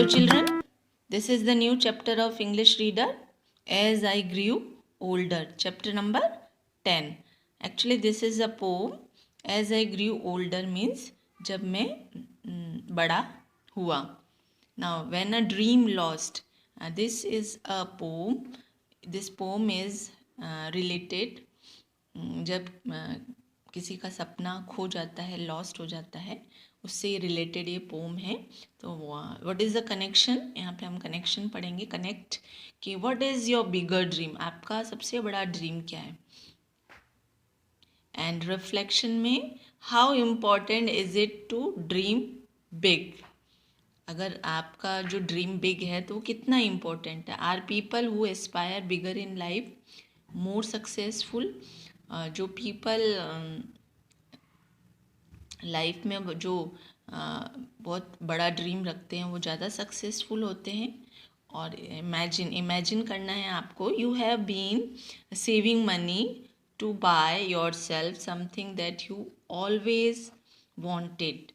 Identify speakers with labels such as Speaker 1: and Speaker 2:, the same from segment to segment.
Speaker 1: Hello children, this is the new chapter of English Reader, As I Grew Older, chapter number 10. Actually this is a poem. As I grew older means जब मैं बड़ा हुआ. Now when a dream lost, this is a poem. This poem is related जब किसी का सपना खो जाता है, लॉस्ट हो जाता है, उससे रिलेटेड ये पोम है. तो व्हाट इज़ द कनेक्शन, यहाँ पे हम कनेक्शन पढ़ेंगे. कनेक्ट कि what is your bigger dream, आपका सबसे बड़ा ड्रीम क्या है. एंड रिफ्लेक्शन में how important is it to dream big. अगर आपका जो ड्रीम बिग है तो वो कितना इम्पोर्टेंट है. Are people who aspire bigger in life more successful. जो पीपल लाइफ में जो बहुत बड़ा ड्रीम रखते हैं वो ज़्यादा सक्सेसफुल होते हैं. और इमेजिन करना है आपको. You have been saving money to buy yourself something that you always wanted.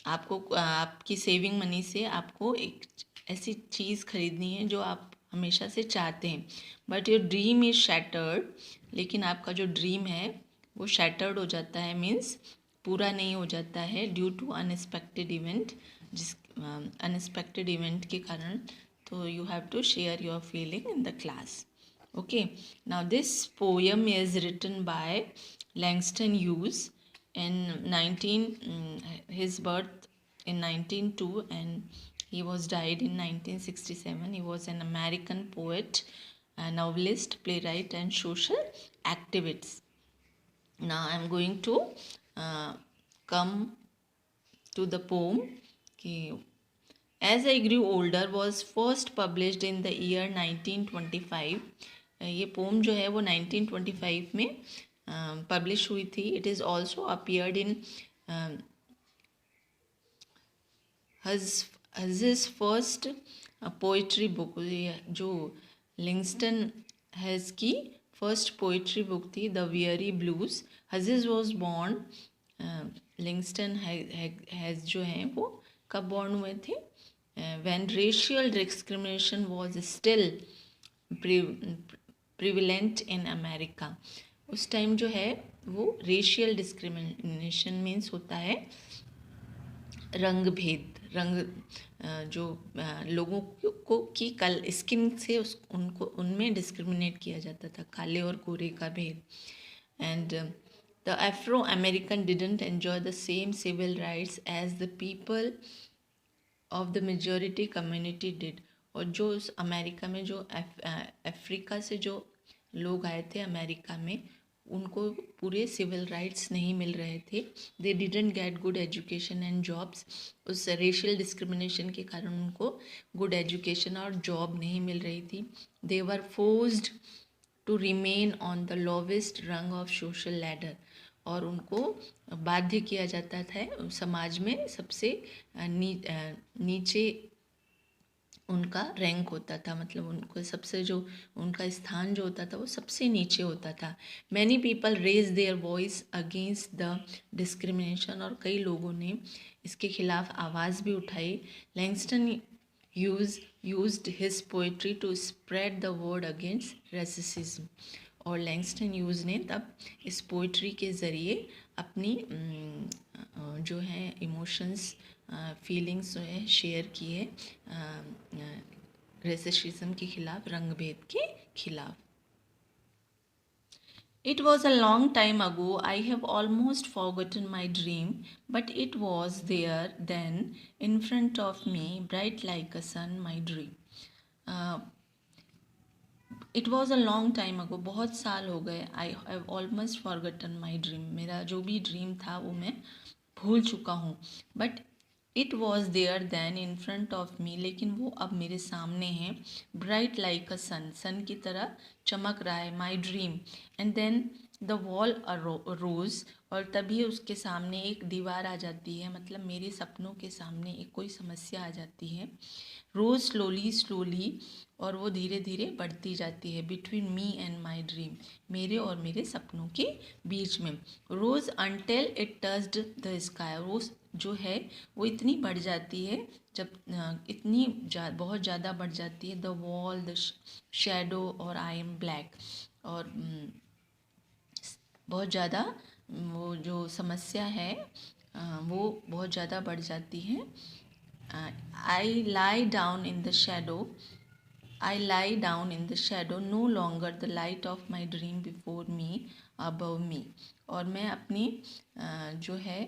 Speaker 1: आपको आपकी सेविंग मनी से आपको एक ऐसी चीज़ खरीदनी है जो आप हमेशा से चाहते हैं. But your dream is shattered. लेकिन आपका जो ड्रीम है वो शैटर्ड हो जाता है, मीन्स पूरा नहीं हो जाता है ड्यू टू अनएक्सपेक्टेड इवेंट. जिस अनएक्सपेक्टेड इवेंट के कारण. तो you have to share your feeling in the class. Okay, now this poem is written by Langston Hughes in 19 his birth in 1902 and he was died in 1967. He was an American poet, a novelist, playwright and social activist. Now I am going to come to the poem. As I grew older was first published in the year 1925. ये pome जो है वो 1925 में publish हुई थी. It is also appeared in his first poetry book. जो Langston Hughes की first poetry book थी, the weary blues. Hughes was born. Langston Hughes जो हैं वो कब बॉर्न हुए थे? When racial discrimination was still prevalent in America. उस टाइम जो है वो रेशियल डिस्क्रिमिनेशन मीन्स होता है रंग भेद. रंग जो लोगों को की कल स्किन से उनको उनमें डिस्क्रिमिनेट किया जाता था, काले और गोरे का भेद. And the Afro American didn't enjoy the same civil rights as the people of the majority community did. और जो उस अमेरिका में जो अफ्रीका से जो लोग आए थे अमेरिका में, उनको पूरे सिविल राइट्स नहीं मिल रहे थे. They didn't get good education and jobs. उस रेशियल डिस्क्रिमिनेशन के कारण उनको गुड एजुकेशन और जॉब नहीं मिल रही थी. They were forced to remain on the lowest rung of social ladder. और उनको बाध्य किया जाता था समाज में सबसे नीचे उनका रैंक होता था. मतलब उनको सबसे जो उनका स्थान जो होता था वो सबसे नीचे होता था. Many people raise their voice against the discrimination. और कई लोगों ने इसके खिलाफ आवाज़ भी उठाई. Langston used his poetry to spread the word against racism. और लैंगस्टन ह्यूज ने तब इस पोइट्री के ज़रिए अपनी जो है इमोशंस, फीलिंग्स जो है शेयर किए रेसिज्म के खिलाफ, रंग भेद के खिलाफ. It was a long time ago. I have almost forgotten my dream, but it was there then in front of me, bright like a sun, my dream. It was a long time ago. बहुत साल हो गए. I have almost forgotten my dream. मेरा जो भी dream था वो मैं भूल चुका हूँ. But it was there then in front of me. लेकिन वो अब मेरे सामने है. ब्राइट लाइक अ सन. सन की तरह चमक रहा है my dream. And then the wall rose. और तभी उसके सामने एक दीवार आ जाती है. मतलब मेरे सपनों के सामने एक कोई समस्या आ जाती है. Rose slowly. और वो धीरे धीरे बढ़ती जाती है. Between me and my dream. मेरे और मेरे सपनों के बीच में. Rose until it touched the sky. Rose जो है वो इतनी बढ़ जाती है, जब बहुत ज़्यादा बढ़ जाती है, द वॉल, द शेडो और आई एम ब्लैक, और बहुत ज़्यादा वो जो समस्या है वो बहुत ज़्यादा बढ़ जाती है। I lie down in the shadow, I lie down in the shadow, no longer the light of my dream before me, above me। और मैं अपनी जो है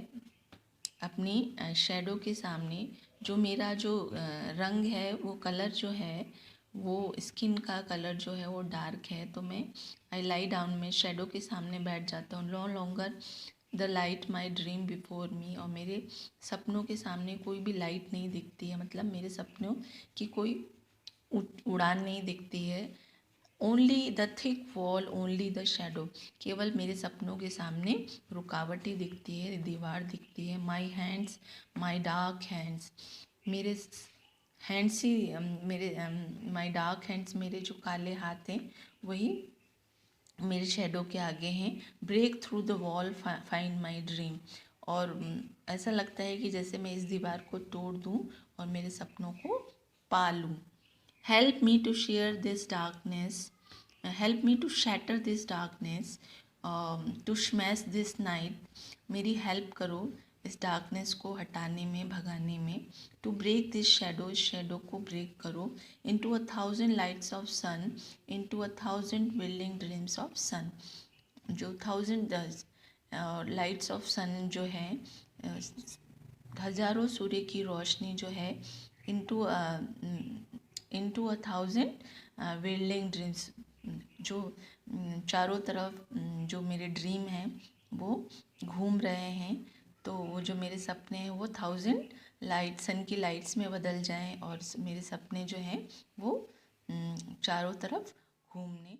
Speaker 1: अपनी शेडो के सामने, जो मेरा जो रंग है, वो कलर जो है, वो स्किन का कलर जो है वो डार्क है, तो मैं आई लाई डाउन में शेडो के सामने बैठ जाता हूँ। No longer the light my dream before me, और मेरे सपनों के सामने कोई भी लाइट नहीं दिखती है, मतलब मेरे सपनों की कोई उड़ान नहीं दिखती है। Only the thick wall, only the shadow, केवल मेरे सपनों के सामने रुकावट ही दिखती है, दीवार दिखती है। My hands, my dark hands, मेरे हैंड्स ही मेरे माई डार्क हैंड्स, मेरे जो काले हाथ हैं वही मेरे शेडो के आगे हैं। Break through the wall, find my dream, और ऐसा लगता है कि जैसे मैं इस दीवार को तोड़ दूं और मेरे सपनों को पा लूँ। Help me to share this darkness, help me to shatter this darkness, to smash this night। मेरी हेल्प करो इस डार्कनेस को हटाने में, भगाने में। टू ब्रेक दिस शेडो, इस शेडो को ब्रेक करो। Into 1,000 lights of sun, into 1,000 building dreams of sun, जो 1,000 लाइट्स ऑफ सन जो है, हजारों सूर्य की रोशनी जो है, इनटू इनटू 1,000 बिल्डिंग ड्रीम्स, जो चारों तरफ जो मेरे ड्रीम हैं वो घूम रहे हैं, तो वो जो मेरे सपने हैं वो 1,000 लाइट, सन की लाइट्स में बदल जाएं, और मेरे सपने जो हैं वो चारों तरफ घूमने